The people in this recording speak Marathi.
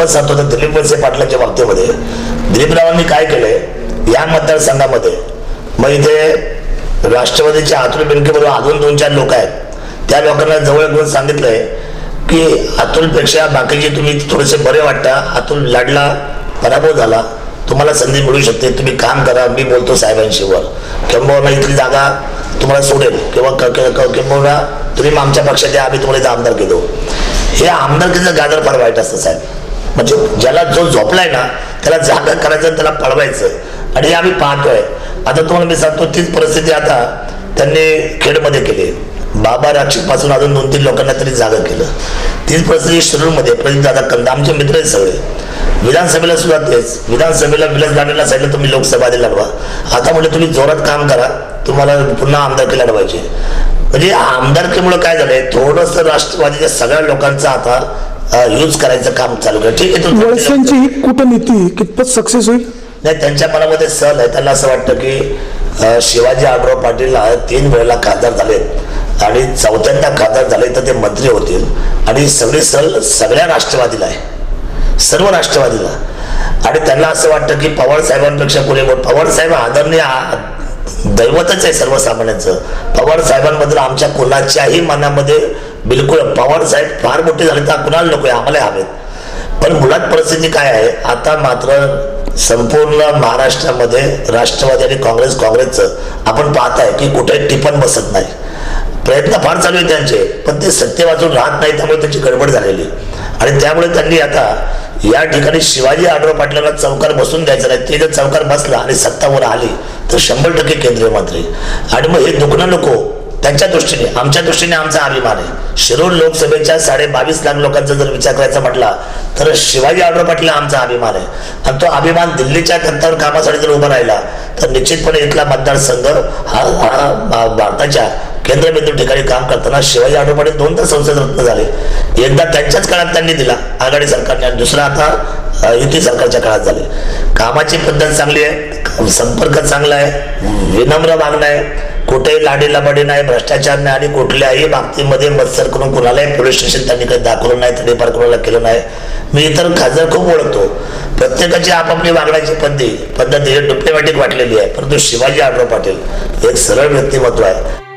सांगतो तर दिलीप वळसे पाटलांच्या बाबतीमध्ये दिलीपरावांनी काय केलंय या मतदारसंघामध्ये, मग इथे राष्ट्रवादीचे अतुल बेनके बरोबर अजून 2-4 लोक आहेत, त्या लोकांना जवळ घेऊन सांगितलंय की अतुलपेक्षा बाकीचे तुम्ही थोडेसे बरे वाटता, अतुल लढला, पराभव झाला, तुम्हाला संधी मिळू शकते, तुम्ही काम करा, मी बोलतो साहेबांशी वर, किंबहुना इथली जागा तुम्हाला सोडेल किंवा किंबहुना तुम्ही आमच्या पक्षात या, आम्ही तुम्हाला आमदारकी देऊ. हे आमदारकीचं गाजर फार वाईट असतं साहेब. म्हणजे ज्याला जो झोपलाय ना त्याला जागा करायचं, त्याला पळवायचं, आणि हे आम्ही पाहतोय. आता तुम्हाला मी सांगतो तीच परिस्थिती आता त्यांनी खेडमध्ये केली. बाबा राक्षी पासून अजून 2-3 लोकांना तरी जागा केलं. तीच परिस्थिती शिरूरमध्ये प्रदीप दादा कंदा, आमचे मित्र आहेत सगळे. विधानसभेला सुद्धा तेच, विधानसभेला विलास गांधीला सांगितलं तुम्ही लोकसभा लढवा, आता म्हणजे तुम्ही जोरात काम करा, तुम्हाला पुन्हा आमदारकी लढवायची. म्हणजे आमदारकीमुळे काय झालंय, थोडस राष्ट्रवादीच्या सगळ्या लोकांचा आता यूज करायचं काम चालू करा. ठीक आहे, वळसेंची ही कूटनीती कितपत सक्सेस होईल? नाही, त्यांच्या मनामध्ये सल आहे. त्यांना असं वाटतं की शिवाजी आढळराव पाटील 3 वेळेला खासदार झालेत आणि 4थ्यांदा खासदार झाले तर ते मंत्री होतील, आणि सगळी सल सगळ्या राष्ट्रवादीला आहे, सर्व राष्ट्रवादीला. आणि त्यांना असं वाटतं की पवार साहेबांपेक्षा कोणी मोठं, पवार साहेब आदरणीय दैवतच आहे सर्वसामान्यांचं. पवार साहेबांबद्दल आमच्या कोणाच्याही मनामध्ये बिलकुल, पवार साहेब फार मोठे झाले तर कुणाला नको आहे, आम्हाला हवेत. पण मुळात परिस्थिती काय आहे, आता मात्र संपूर्ण महाराष्ट्रामध्ये राष्ट्रवादी आणि काँग्रेसचं आपण पाहताय की कुठे टिपण बसत नाही. प्रयत्न फार चालू आहे त्यांचे, पण ते सत्य वाचून राहत नाही, त्यामुळे त्याची गडबड झालेली. आणि त्यामुळे त्यांनी आता या ठिकाणी शिवाजी आढळराव पाटलांना चौकार बसून द्यायचं नाही. ते जर चौकार बसला आणि सत्तावर आली तर 100% केंद्रीय मंत्री. आणि मग हे दुखणं नको. त्यांच्या दृष्टीने, आमच्या दृष्टीने आमचा अभिमान आहे. शिरूर लोकसभेच्या 22.5 लाख लोकांचा जर विचार करायचा म्हटला तर शिवाजी आढळराव पाटील आमचा अभिमान आहे. आणि तो अभिमान दिल्लीच्या खंतावर कामासाठी जर उभा राहिला तर निश्चितपणे इथला मतदारसंघ हा भारताच्या केंद्रबिंदू ठिकाणी काम करताना शिवाजी आढळराव पाटील 2 संसद रत्न झाले. एकदा त्यांच्याच काळात त्यांनी दिला आघाडी सरकारने, आणि दुसरा आता युती सरकारच्या काळात झाले. कामाची पद्धत चांगली आहे, संपर्क चांगला आहे, विनम्र वागणं आहे, कुठेही लाडी लबाडी नाही, भ्रष्टाचार नाही, आणि कुठल्याही बाबतीमध्ये मत्सर करून कुणालाही पोलीस स्टेशन त्यांनी काही दाखवलं नाही, त्यांनी पार कोणाला केलं नाही. मी इतर खासदार खूप ओळखतो, प्रत्येकाची आपापली वागण्याची पद्धत ही डिप्लोमॅटिक वाटलेली आहे, परंतु शिवाजी आढळराव पाटील एक सरळ व्यक्तिमत्व आहे.